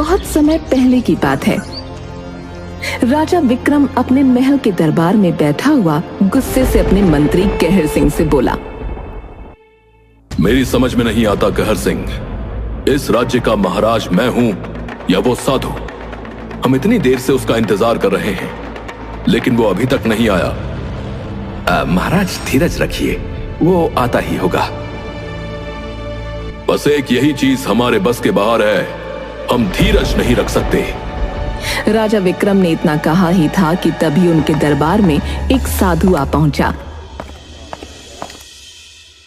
बहुत समय पहले की बात है। राजा विक्रम अपने महल के दरबार में बैठा हुआ गुस्से से अपने मंत्री कहर सिंह से बोला, मेरी समझ में नहीं आता कहर सिंह, इस राज्य का महाराज मैं हूं या वो साधु? हम इतनी देर से उसका इंतजार कर रहे हैं लेकिन वो अभी तक नहीं आया। महाराज धीरज रखिए, वो आता ही होगा। बस एक यही चीज हमारे बस के बाहर है, हम धीरज नहीं रख सकते। राजा विक्रम ने इतना कहा ही था कि तभी उनके दरबार में एक साधु आ पहुंचा।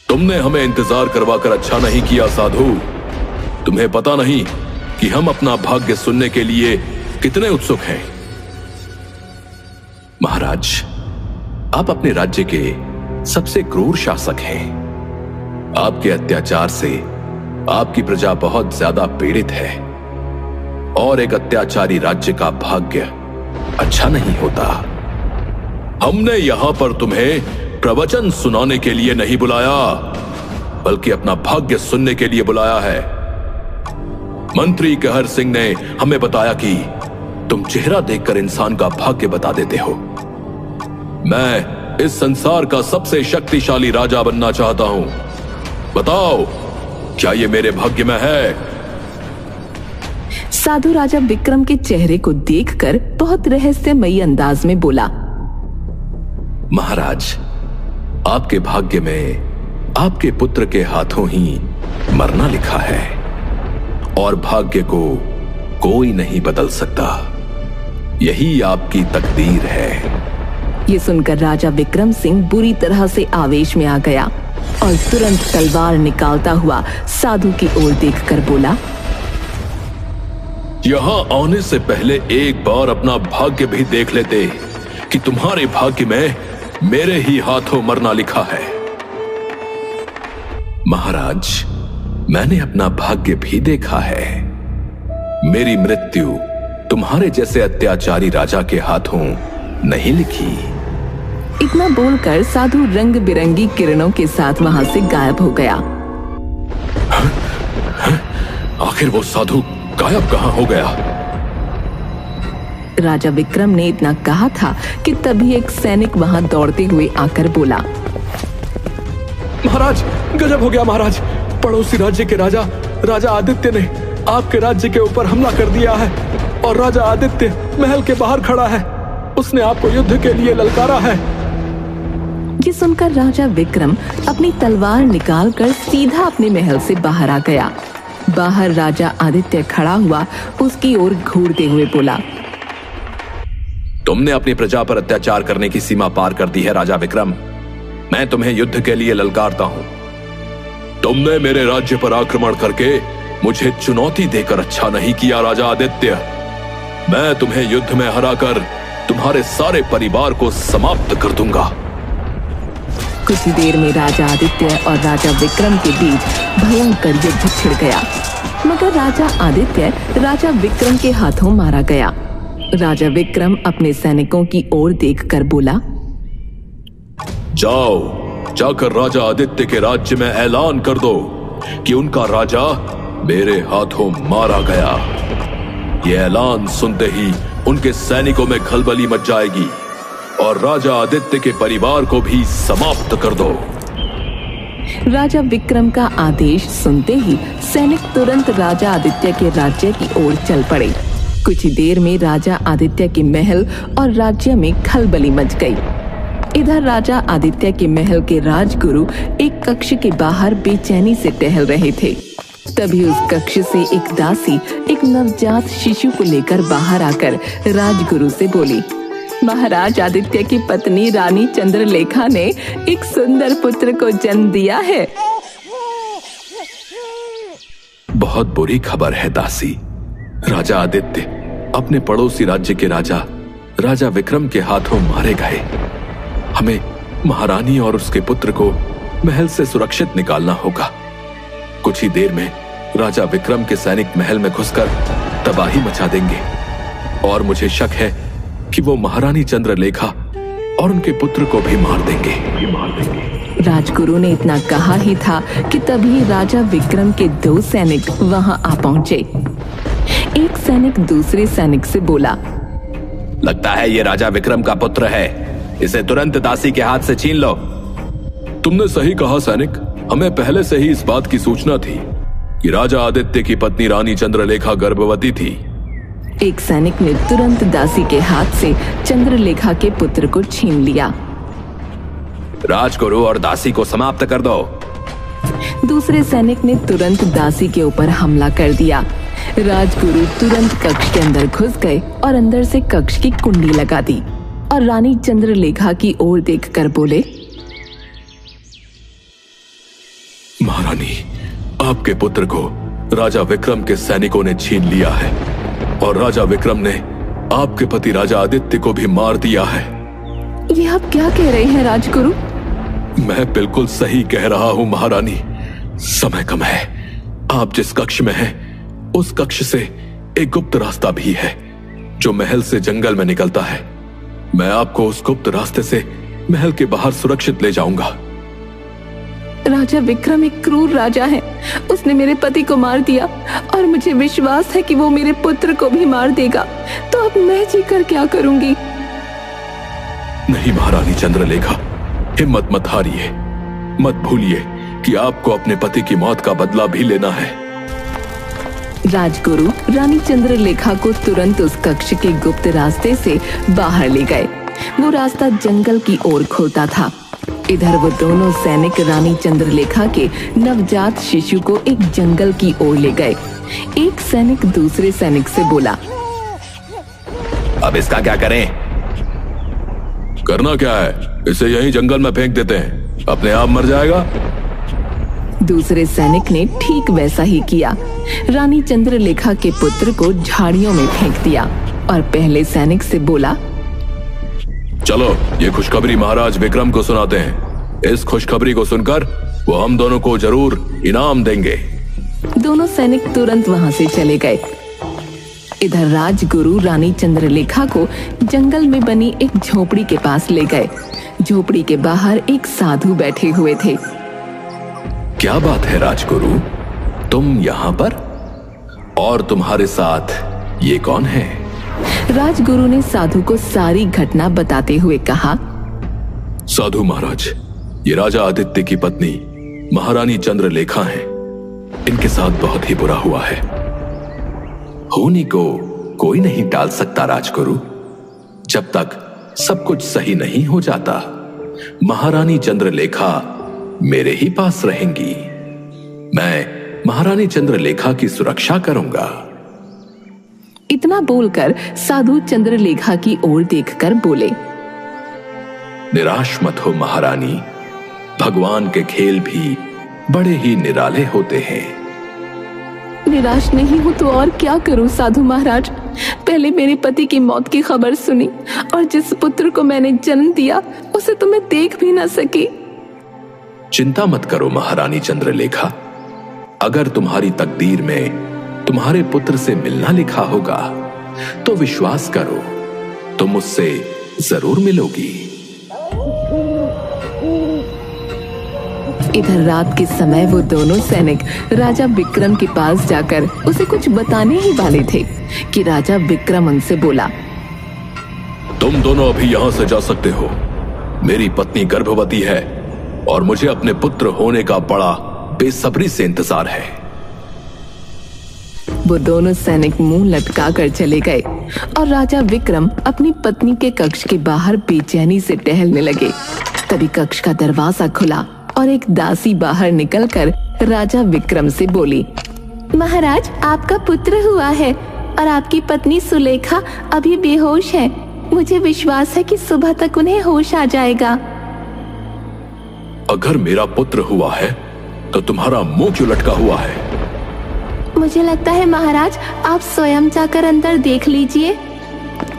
तुमने हमें इंतजार करवाकर अच्छा नहीं किया साधु। तुम्हें पता नहीं कि हम अपना भाग्य सुनने के लिए कितने उत्सुक हैं। महाराज, आप अपने राज्य के सबसे क्रूर शासक हैं। आपके अत्याचार से आपकी प्रजा बहुत ज्यादा पीड़ित है और एक अत्याचारी राज्य का भाग्य अच्छा नहीं होता। हमने यहां पर तुम्हें प्रवचन सुनाने के लिए नहीं बुलाया बल्कि अपना भाग्य सुनने के लिए बुलाया है। मंत्री कहर सिंह ने हमें बताया कि तुम चेहरा देखकर इंसान का भाग्य बता देते हो। मैं इस संसार का सबसे शक्तिशाली राजा बनना चाहता हूं। बताओ, क्या ये मेरे भाग्य में है? साधु राजा विक्रम के चेहरे को देखकर बहुत रहस्यमयी अंदाज में बोला, महाराज, आपके भाग्य में आपके पुत्र के हाथों ही मरना लिखा है और भाग्य को कोई नहीं बदल सकता। यही आपकी तकदीर है। ये सुनकर राजा विक्रम सिंह बुरी तरह से आवेश में आ गया और तुरंत तलवार निकालता हुआ साधु की ओर देखकर बोला, यहां आने से पहले एक बार अपना भाग्य भी देख लेते कि तुम्हारे भाग्य में मेरे ही हाथों मरना लिखा है। महाराज, मैंने अपना भाग्य भी देखा है। मेरी मृत्यु तुम्हारे जैसे अत्याचारी राजा के हाथों नहीं लिखी। इतना बोलकर साधु रंग बिरंगी किरणों के साथ वहां से गायब हो गया। आखिर वो साधु गायब कहां हो गया? राजा विक्रम ने इतना कहा था कि तभी एक सैनिक वहां दौड़ते हुए आकर बोला, महाराज, गजब हो गया महाराज। पड़ोसी राज्य के राजा आदित्य ने आपके राज्य के ऊपर हमला कर दिया है और राजा आदित्य महल के बाहर खड़ा है। उसने आपको युद्ध के लिए ललकारा है। ये सुनकर राजा विक्रम अपनी तलवार निकालकर सीधा अपने महल से बाहर आ गया। बाहर राजा आदित्य खड़ा हुआ उसकी ओर घूरते हुए बोला, तुमने अपनी प्रजा पर अत्याचार करने की सीमा पार कर दी है राजा विक्रम। मैं तुम्हें युद्ध के लिए ललकारता हूं। तुमने मेरे राज्य पर आक्रमण करके मुझे चुनौती देकर अच्छा नहीं किया राजा आदित्य। मैं तुम्हें युद्ध में हराकर तुम्हारे सारे परिवार को समाप्त कर दूंगा। कुछ ही देर में राजा आदित्य और राजा विक्रम के बीच भयंकर युद्ध छिड़ गया, मगर राजा आदित्य राजा विक्रम के हाथों मारा गया। राजा विक्रम अपने सैनिकों की ओर देखकर बोला, जाकर राजा आदित्य के राज्य में ऐलान कर दो कि उनका राजा मेरे हाथों मारा गया। ये ऐलान सुनते ही उनके सैनिकों में खलबली मच जाएगी और राजा आदित्य के परिवार को भी समाप्त कर दो। राजा विक्रम का आदेश सुनते ही सैनिक तुरंत राजा आदित्य के राज्य की ओर चल पड़े। कुछ ही देर में राजा आदित्य के महल और राज्य में खलबली मच गई। इधर राजा आदित्य के महल के राजगुरु एक कक्ष के बाहर बेचैनी से टहल रहे थे। तभी उस कक्ष से एक दासी एक नवजात शिशु को लेकर बाहर आकर राजगुरु से बोली, महाराज आदित्य की पत्नी रानी चंद्रलेखा ने एक सुंदर पुत्र को जन्म दिया है। बहुत बुरी खबर है दासी। राजा आदित्य अपने पड़ोसी राज्य के राजा विक्रम के हाथों मारे गए। हमें महारानी और उसके पुत्र को महल से सुरक्षित निकालना होगा। कुछ ही देर में राजा विक्रम के सैनिक महल में घुसकर तबाही मचा देंगे और मुझे शक है कि वो महारानी चंद्रलेखा और उनके पुत्र को भी मार देंगे। राजगुरु ने इतना कहा ही था कि तभी राजा विक्रम के 2 सैनिक वहां आ पहुंचे। एक सैनिक दूसरे सैनिक से बोला, लगता है ये राजा विक्रम का पुत्र है, इसे तुरंत दासी के हाथ से छीन लो। तुमने सही कहा सैनिक, हमें पहले से ही इस बात की सूचना थी कि राजा आदित्य की पत्नी रानी चंद्रलेखा गर्भवती थी। एक सैनिक ने तुरंत दासी के हाथ से चंद्रलेखा के पुत्र को छीन लिया। राजगुरु और दासी को समाप्त कर दो। दूसरे सैनिक ने तुरंत दासी के ऊपर हमला कर दिया। राजगुरु तुरंत कक्ष के अंदर घुस गए और अंदर से कक्ष की कुंडी लगा दी और रानी चंद्रलेखा की ओर देखकर बोले, महारानी, आपके पुत्र को राजा विक्रम के सैनिकों ने छीन लिया है और राजा विक्रम ने आपके पति राजा आदित्य को भी मार दिया है। ये आप क्या कह रहे हैं राजगुरु? मैं बिल्कुल सही कह रहा हूं महारानी। समय कम है, आप जिस कक्ष में हैं, उस कक्ष से एक गुप्त रास्ता भी है जो महल से जंगल में निकलता है। मैं आपको उस गुप्त रास्ते से महल के बाहर सुरक्षित ले जाऊंगा। राजा विक्रम एक क्रूर राजा है। उसने मेरे पति को मार दिया और मुझे विश्वास है कि वो मेरे पुत्र को भी मार देगा। तो अब मैं जीकर क्या करूंगी? नहीं महारानी चंद्रलेखा, हिम्मत मत हारिए। मत भूलिए कि आपको अपने पति की मौत का बदला भी लेना है। राजगुरु रानी चंद्रलेखा को तुरंत उस कक्ष के गुप्त रास्ते से बाहर ले गए। वो रास्ता जंगल की ओर खोता था। इधर वो दोनों सैनिक रानी चंद्रलेखा के नवजात शिशु को एक जंगल की ओर ले गए। एक सैनिक दूसरे सैनिक से बोला, अब इसका क्या करें? करना क्या है, इसे यहीं जंगल में फेंक देते हैं, अपने आप मर जाएगा। दूसरे सैनिक ने ठीक वैसा ही किया। रानी चंद्रलेखा के पुत्र को झाड़ियों में फेंक दिया और पहले सैनिक से बोला, चलो ये खुशखबरी महाराज विक्रम को सुनाते हैं। इस खुशखबरी को सुनकर वो हम दोनों को जरूर इनाम देंगे। दोनों सैनिक तुरंत वहां से चले गए। इधर राजगुरु रानी चंद्रलेखा को जंगल में बनी एक झोपड़ी के पास ले गए। झोपड़ी के बाहर एक साधु बैठे हुए थे। क्या बात है राजगुरु, तुम यहाँ पर? और तुम्हारे साथ ये कौन है? राजगुरु ने साधु को सारी घटना बताते हुए कहा, साधु महाराज, ये राजा आदित्य की पत्नी महारानी चंद्रलेखा हैं। इनके साथ बहुत ही बुरा हुआ है। होनी को कोई नहीं टाल सकता राजगुरु। जब तक सब कुछ सही नहीं हो जाता, महारानी चंद्रलेखा मेरे ही पास रहेंगी। मैं महारानी चंद्रलेखा की सुरक्षा करूंगा। इतना बोलकर साधु चंद्रलेखा की ओर देखकर बोले, निराश मत हो महारानी, भगवान के खेल भी बड़े ही निराले होते हैं। निराश नहीं हूँ तो और क्या करूँ साधु महाराज। पहले मेरे पति की मौत की खबर सुनी और जिस पुत्र को मैंने जन्म दिया उसे तो मैं देख भी ना सकी। चिंता मत करो महारानी चंद्रलेखा, अगर तुम्हारी तकदीर में तुम्हारे पुत्र से मिलना लिखा होगा तो विश्वास करो, तुम उससे जरूर मिलोगी। इधर रात के समय वो दोनों सैनिक राजा विक्रम के पास जाकर उसे कुछ बताने ही वाले थे कि राजा विक्रम उनसे बोला, तुम दोनों अभी यहां से जा सकते हो। मेरी पत्नी गर्भवती है और मुझे अपने पुत्र होने का बड़ा बेसब्री से इंतजार है। वो दोनों सैनिक मुंह लटका कर चले गए और राजा विक्रम अपनी पत्नी के कक्ष के बाहर बेचैनी से टहलने लगे। तभी कक्ष का दरवाजा खुला और एक दासी बाहर निकलकर राजा विक्रम से बोली, महाराज, आपका पुत्र हुआ है और आपकी पत्नी सुलेखा अभी बेहोश है। मुझे विश्वास है कि सुबह तक उन्हें होश आ जाएगा। अगर मेरा पुत्र हुआ है तो तुम्हारा मुंह क्यों लटका हुआ है? मुझे लगता है महाराज, आप स्वयं जाकर अंदर देख लीजिए।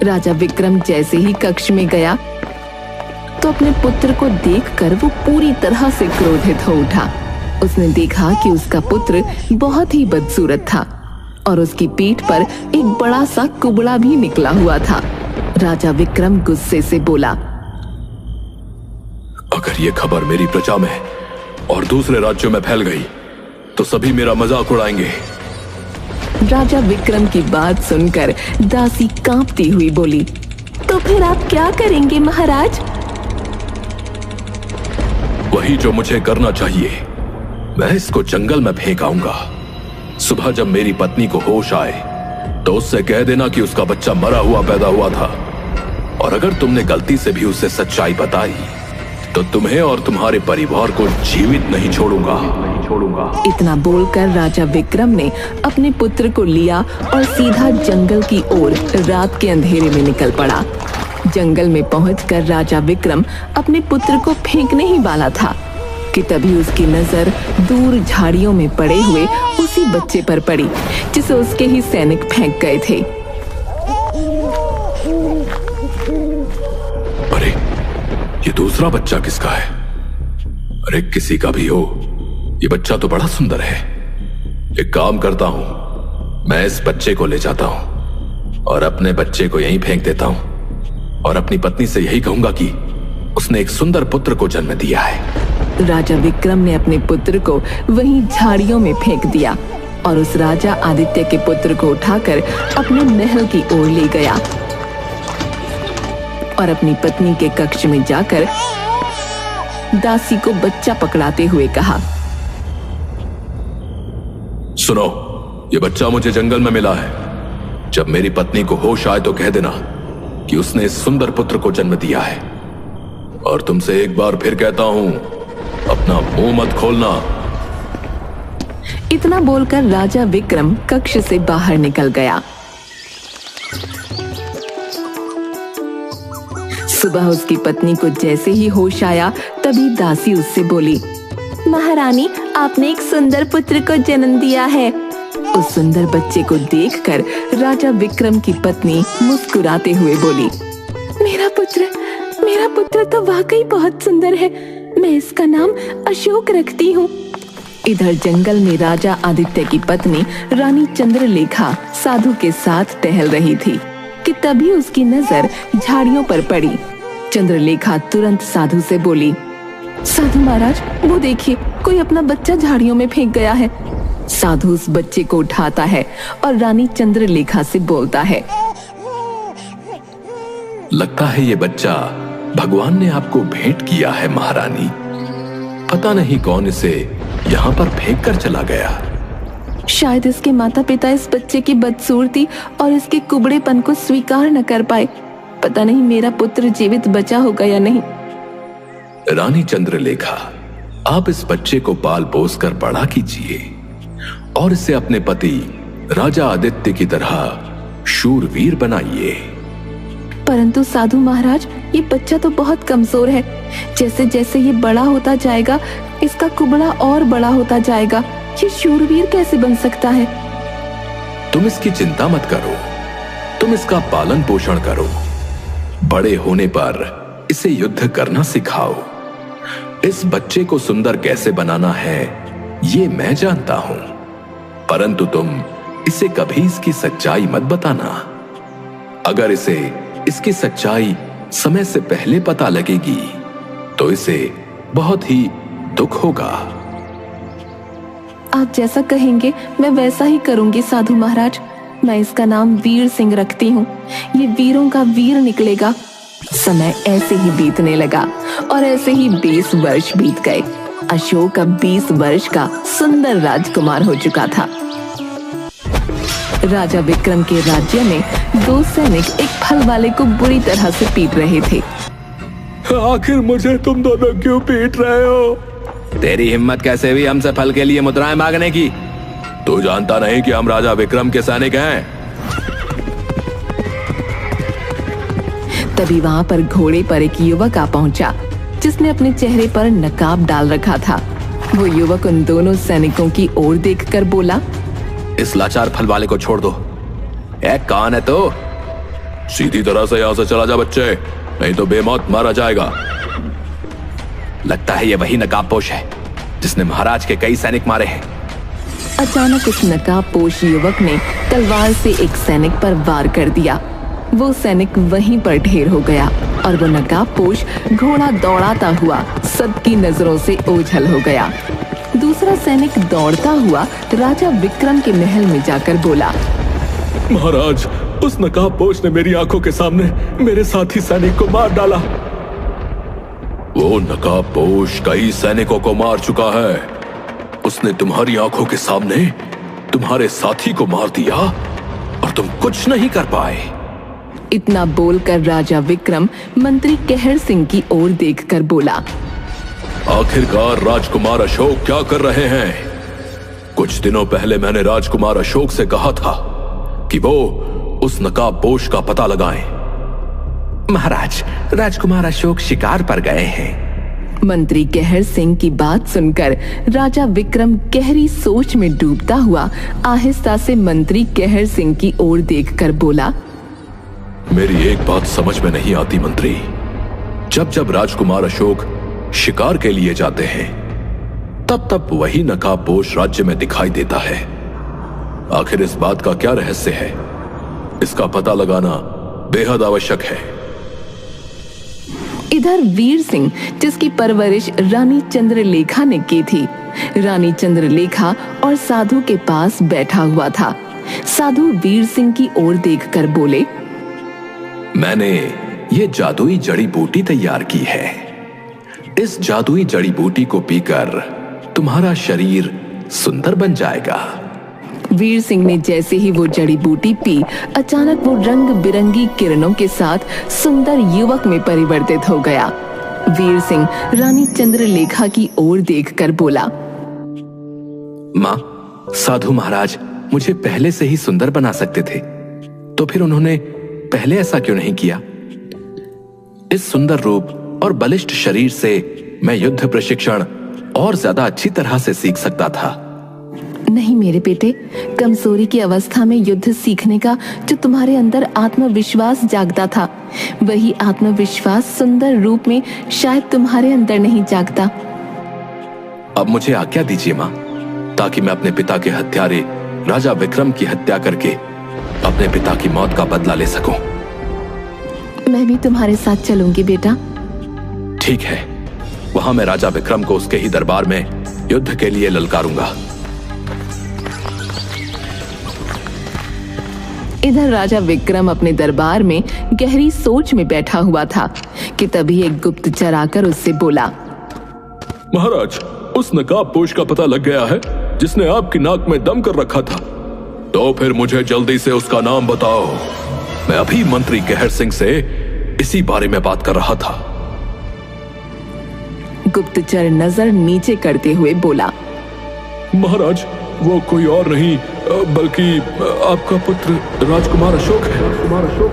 राजा विक्रम जैसे ही कक्ष में गया तो अपने पुत्र को देखकर वो पूरी तरह से क्रोधित हो उठा। उसने देखा कि उसका पुत्र बहुत ही बदसूरत था और उसकी पीठ पर एक बड़ा सा कुबड़ा भी निकला हुआ था। राजा विक्रम गुस्से से बोला, अगर ये खबर मेरी प्रजा में और दूसरे राज्यों में फैल गई तो सभी मेरा मजाक उड़ाएंगे। राजा विक्रम की बात सुनकर दासी कांपती हुई बोली, तो फिर आप क्या करेंगे महाराज? वही जो मुझे करना चाहिए, मैं इसको जंगल में फेंक आऊंगा। सुबह जब मेरी पत्नी को होश आए तो उससे कह देना कि उसका बच्चा मरा हुआ पैदा हुआ था, और अगर तुमने गलती से भी उसे सच्चाई बताई तो तुम्हें और तुम्हारे परिवार को जीवित नहीं छोड़ूंगा। इतना बोलकर राजा विक्रम ने अपने पुत्र को लिया और सीधा जंगल की ओर रात के अंधेरे में निकल पड़ा। जंगल में पहुंचकर राजा विक्रम अपने पुत्र को फेंकने ही वाला था कि तभी उसकी नजर दूर झाड़ियों में पड़े हुए उसी बच्चे पर पड़ी जिसे उसके ही सैनिक फेंक गए थे। अरे ये दूसरा बच्चा किसका है? अरे किसी का भी हो, ये बच्चा तो बड़ा सुंदर है। एक काम करता हूं, मैं इस बच्चे को ले जाता हूं और अपने बच्चे को यहीं फेंक देता हूं और अपनी पत्नी से यही कहूंगा कि उसने एक सुंदर पुत्र को जन्म दिया है। राजा विक्रम ने अपने पुत्र को वहीं झाड़ियों में फेंक दिया और उस राजा आदित्य के पुत्र को उठाकर अपने महल की ओर ले गया और अपनी पत्नी के कक्ष में जाकर दासी को बच्चा पकड़ाते हुए कहा, सुनो, ये बच्चा मुझे जंगल में मिला है। जब मेरी पत्नी को होश आए तो कह देना कि उसने इस सुंदर पुत्र को जन्म दिया है। और तुमसे एक बार फिर कहता हूं, अपना मुंह मत खोलना। इतना बोलकर राजा विक्रम कक्ष से बाहर निकल गया। सुबह उसकी पत्नी को जैसे ही होश आया तभी दासी उससे बोली, महारानी, आपने एक सुंदर पुत्र को जन्म दिया है। उस सुंदर बच्चे को देखकर राजा विक्रम की पत्नी मुस्कुराते हुए बोली, मेरा पुत्र तो वाकई बहुत सुंदर है। मैं इसका नाम अशोक रखती हूँ। इधर जंगल में राजा आदित्य की पत्नी रानी चंद्रलेखा साधु के साथ टहल रही थी कि तभी उसकी नजर झाड़ियों पर पड़ी। चंद्रलेखा तुरंत साधु से बोली, साधु महाराज, वो देखिए, कोई अपना बच्चा झाड़ियों में फेंक गया है। साधु उस बच्चे को उठाता है और रानी चंद्रलेखा से बोलता है, लगता है ये बच्चा भगवान ने आपको भेंट किया है महारानी। पता नहीं कौन इसे यहाँ पर फेंक कर चला गया। शायद इसके माता पिता इस बच्चे की बदसूरती और इसके कुबड़ेपन को स्वीकार न कर पाए। पता नहीं मेरा पुत्र जीवित बचा होगा या नहीं। रानी चंद्रलेखा, आप इस बच्चे को पाल पोस कर बड़ा कीजिए और इसे अपने पति राजा आदित्य की तरह शूरवीर बनाइए। परंतु साधु महाराज, ये बच्चा तो बहुत कमजोर है। जैसे जैसे ये बड़ा होता जाएगा इसका कुबड़ा और बड़ा होता जाएगा। ये शूरवीर कैसे बन सकता है? तुम इसकी चिंता मत करो, तुम इसका पालन पोषण करो। बड़े होने पर इसे युद्ध करना सिखाओ। इस बच्चे को सुंदर कैसे बनाना है ये मैं जानता हूं, परंतु तुम इसे कभी इसकी सच्चाई मत बताना। अगर इसे इसकी सच्चाई समय से पहले पता लगेगी तो इसे बहुत ही दुख होगा। आप जैसा कहेंगे मैं वैसा ही करूंगी साधु महाराज। मैं इसका नाम वीर सिंह रखती हूँ। ये वीरों का वीर निकलेगा। समय ऐसे ही बीतने लगा और ऐसे ही 20 वर्ष बीत गए। अशोक अब 20 वर्ष का सुंदर राजकुमार हो चुका था। राजा विक्रम के राज्य में 2 सैनिक एक फल वाले को बुरी तरह से पीट रहे थे। आखिर मुझे तुम दोनों क्यों पीट रहे हो? तेरी हिम्मत कैसे हुई हमसे फल के लिए मुद्राएं मांगने की? तू जानता नहीं कि हम राजा विक्रम के सैनिक हैं? तभी वहां पर घोड़े पर एक युवक आ पहुंचा जिसने अपने चेहरे पर नकाब डाल रखा था। वो युवक उन दोनों सैनिकों की ओर देखकर बोला, इस लाचार फल वाले को छोड़ दो। कौन है तो? सीधी तरह से यहां से चला जा बच्चे, नहीं तो बेमौत मारा जाएगा। लगता है ये वही नकाबपोश है जिसने महाराज के कई सैनिक मारे हैं। अचानक उस नकाबपोश युवक ने तलवार से एक सैनिक पर वार कर दिया। वो सैनिक वहीं पर ढेर हो गया और वो नकाबपोश घोड़ा दौड़ाता हुआ सबकी नजरों से ओझल हो गया। दूसरा सैनिक दौड़ता हुआ राजा विक्रम के महल में जाकर बोला, महाराज, उस नकाबपोश ने मेरी आंखों के सामने मेरे साथी सैनिक को मार डाला। वो नकाबपोश कई सैनिकों को मार चुका है। उसने तुम्हारी आंखों के सामने तुम्हारे साथी को मार दिया और तुम कुछ नहीं कर पाए। इतना बोलकर राजा विक्रम मंत्री कहर सिंह की ओर देखकर बोला, आखिरकार राजकुमार अशोक क्या कर रहे हैं? कुछ दिनों पहले मैंने राजकुमार अशोक से कहा था कि वो उस नकाबपोश का पता लगाएं। महाराज, राजकुमार अशोक शिकार पर गए हैं। मंत्री कहर सिंह की बात सुनकर राजा विक्रम गहरी सोच में डूबता हुआ आहिस्ता से मंत्री कहर सिंह की ओर देखकर बोला, मेरी एक बात समझ में नहीं आती मंत्री। जब जब राजकुमार अशोक शिकार के लिए जाते हैं तब तब वही नकाबपोश राज्य में दिखाई देता है। आखिर इस बात का क्या रहस्य है? इसका पता लगाना बेहद आवश्यक है। इधर वीर सिंह, जिसकी परवरिश रानी चंद्रलेखा ने की थी, रानी चंद्रलेखा और साधु के पास बैठा हुआ था। साधु वीर सिंह की ओर देखकर बोले, मैंने ये जादुई जड़ी बूटी तैयार की है। इस जादुई जड़ी बूटी को पीकर तुम्हारा शरीर सुंदर बन जाएगा। वीर सिंह ने जैसे ही वो जड़ी बूटी पी, अचानक वो रंग बिरंगी किरणों के साथ सुंदर युवक में परिवर्तित हो गया। वीर सिंह रानी चंद्रलेखा की ओर देखकर बोला, माँ, साधु महाराज मुझे पहले से ही सुंदर बना सकते थे, तो फिर उन्होंने पहले ऐसा क्यों नहीं किया? इस सुंदर रूप और बलिष्ठ शरीर से मैं युद्ध प्रशिक्षण और ज्यादा अच्छी तरह से सीख सकता था। नहीं मेरे बेटे, कमजोरी की अवस्था में युद्ध सीखने का जो तुम्हारे अंदर आत्मविश्वास जागता था, वही आत्मविश्वास सुंदर रूप में शायद तुम्हारे अंदर नहीं जागता। अब मुझे आज्ञा दीजिए माँ, ताकि मैं अपने पिता के हत्यारे राजा विक्रम की हत्या करके अपने पिता की मौत का बदला ले सकूं। मैं भी तुम्हारे साथ चलूंगी बेटा। ठीक है, वहां मैं राजा विक्रम को उसके ही दरबार में युद्ध के लिए ललकारूंगा। इधर राजा विक्रम अपने दरबार में गहरी सोच में बैठा हुआ था कि तभी एक गुप्तचर आकर उससे बोला, महाराज, उस नकाबपोश का पता लग गया है जिसने आपकी नाक में दम कर रखा था। तो फिर मुझे जल्दी से उसका नाम बताओ। मैं अभी मंत्री कहर सिंह से इसी बारे में बात कर रहा था। गुप्तचर नजर नीचे करते हुए बोला, महाराज, वो कोई और नहीं बल्कि आपका पुत्र राजकुमार अशोक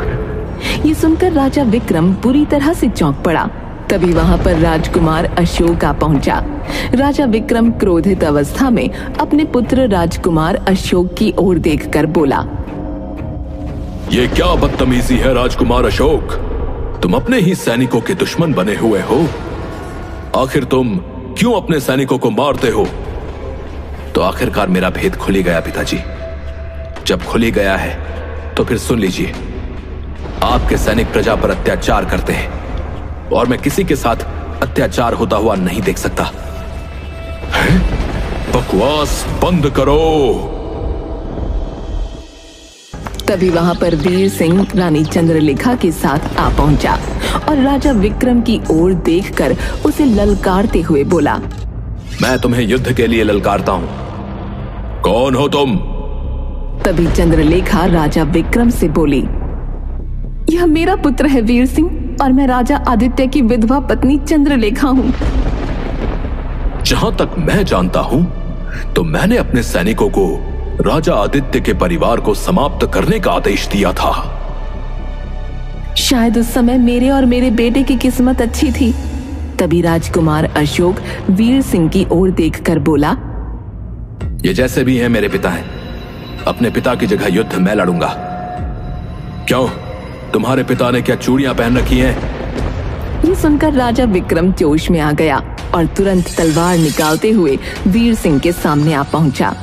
है। ये सुनकर राजा विक्रम बुरी तरह से चौंक पड़ा। तभी वहां पर राजकुमार अशोक आ पहुंचा। राजा विक्रम क्रोधित अवस्था में अपने पुत्र राजकुमार अशोक की ओर देखकर बोला, ये क्या बदतमीजी है राजकुमार अशोक? तुम अपने ही सैनिकों के दुश्मन बने हुए हो। आखिर तुम क्यों अपने सैनिकों को मारते हो? तो आखिरकार मेरा भेद खुल ही गया पिताजी। जब खुल ही गया है तो फिर सुन लीजिए, आपके सैनिक प्रजा पर अत्याचार करते हैं और मैं किसी के साथ अत्याचार होता हुआ नहीं देख सकता। बकवास बंद करो। तभी वहां पर वीर सिंह रानी चंद्रलेखा के साथ आ पहुंचा और राजा विक्रम की ओर देखकर उसे ललकारते हुए बोला, मैं तुम्हें युद्ध के लिए ललकारता हूं। कौन हो तुम? तभी चंद्रलेखा राजा विक्रम से बोली, यह मेरा पुत्र है वीर सिंह, और मैं राजा आदित्य की विधवा पत्नी चंद्रलेखा हूं। जहां तक मैं जानता हूं तो मैंने अपने सैनिकों को राजा आदित्य के परिवार को समाप्त करने का आदेश दिया था। शायद उस समय मेरे और मेरे बेटे की किस्मत अच्छी थी। तभी राजकुमार अशोक वीर सिंह की ओर देखकर बोला, ये जैसे भी हैं मेरे पिता हैं। अपने पिता की जगह युद्ध मैं लड़ूंगा। क्यों, तुम्हारे पिता ने क्या चूड़ियां पहन रखी हैं? ये सुनकर राजा विक्रम जोश में आ गया और तुरंत तलवार निकालते हुए वीर सिंह के सामने आ पहुंचा।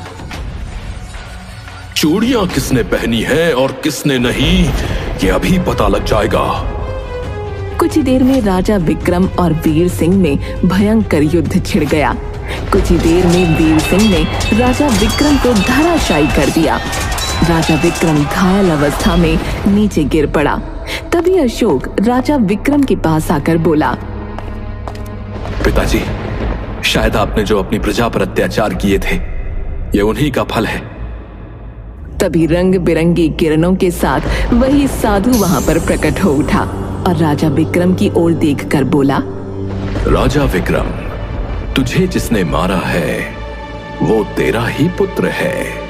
चूड़ियां किसने पहनी है और किसने नहीं, ये अभी पता लग जाएगा। कुछ ही देर में राजा विक्रम और वीर सिंह में भयंकर युद्ध छिड़ गया। कुछ ही देर में वीर सिंह ने राजा विक्रम को धराशायी कर दिया। राजा विक्रम घायल अवस्था में नीचे गिर पड़ा। तभी अशोक राजा विक्रम के पास आकर बोला, पिताजी, शायद आपने जो अपनी प्रजा पर अत्याचार किए थे, ये उन्हीं का फल है। तभी रंग बिरंगी किरणों के साथ वही साधु वहां पर प्रकट हो उठा और राजा विक्रम की ओर देखकर बोला, राजा विक्रम, तुझे जिसने मारा है वो तेरा ही पुत्र है।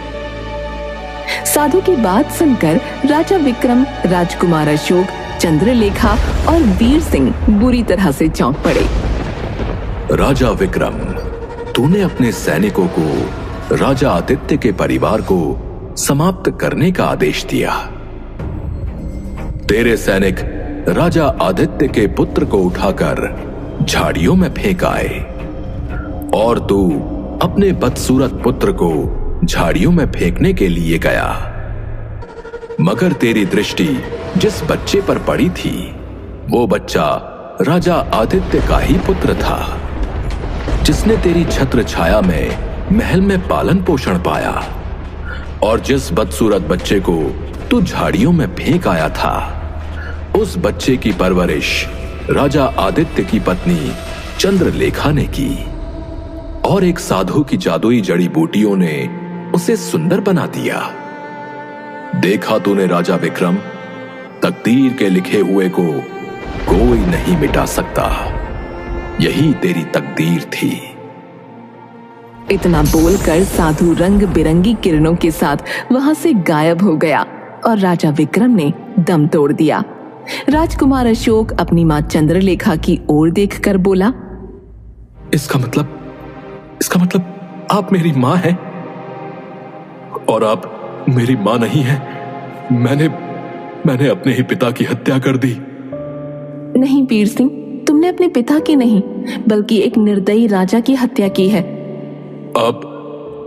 साधु की बात सुनकर राजा विक्रम, राजकुमार अशोक, चंद्रलेखा और वीर सिंह बुरी तरह से चौंक पड़े। राजा विक्रम, तूने अपने सैनिकों को राजा आदित्य के परिवार को समाप्त करने का आदेश दिया। तेरे सैनिक राजा आदित्य के पुत्र को उठाकर झाड़ियों में फेंक आए और तू अपने बदसूरत पुत्र को झाड़ियों में फेंकने के लिए गया, मगर तेरी दृष्टि जिस बच्चे पर पड़ी थी वो बच्चा राजा आदित्य का ही पुत्र था, जिसने तेरी छत्र छाया में महल में पालन पोषण पाया। और जिस बदसूरत बच्चे को तू झाड़ियों में फेंक आया था, उस बच्चे की परवरिश राजा आदित्य की पत्नी चंद्रलेखा ने की और एक साधु की जादुई जड़ी बूटियों ने उसे सुंदर बना दिया। देखा तूने राजा विक्रम, तकदीर के लिखे हुए को कोई नहीं मिटा सकता, यही तेरी तकदीर थी। इतना बोलकर साधु रंग बिरंगी किरणों के साथ वहां से गायब हो गया और राजा विक्रम ने दम तोड़ दिया। राजकुमार अशोक अपनी मां चंद्रलेखा की ओर देखकर बोला, इसका मतलब आप मेरी मां हैं और आप मेरी मां नहीं हैं। मैंने अपने ही पिता की हत्या कर दी। नहीं वीर सिंह, तुमने अपने पिता की नहीं बल्कि एक निर्दयी राजा की हत्या की है।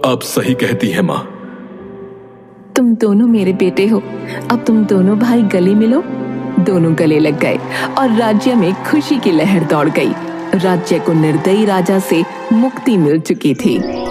आप सही कहती हैं मां। तुम दोनों मेरे बेटे हो। अब तुम दोनों भाई गले मिलो। दोनों गले लग गए और राज्य में खुशी की लहर दौड़ गई। राज्य को निर्दयी राजा से मुक्ति मिल चुकी थी।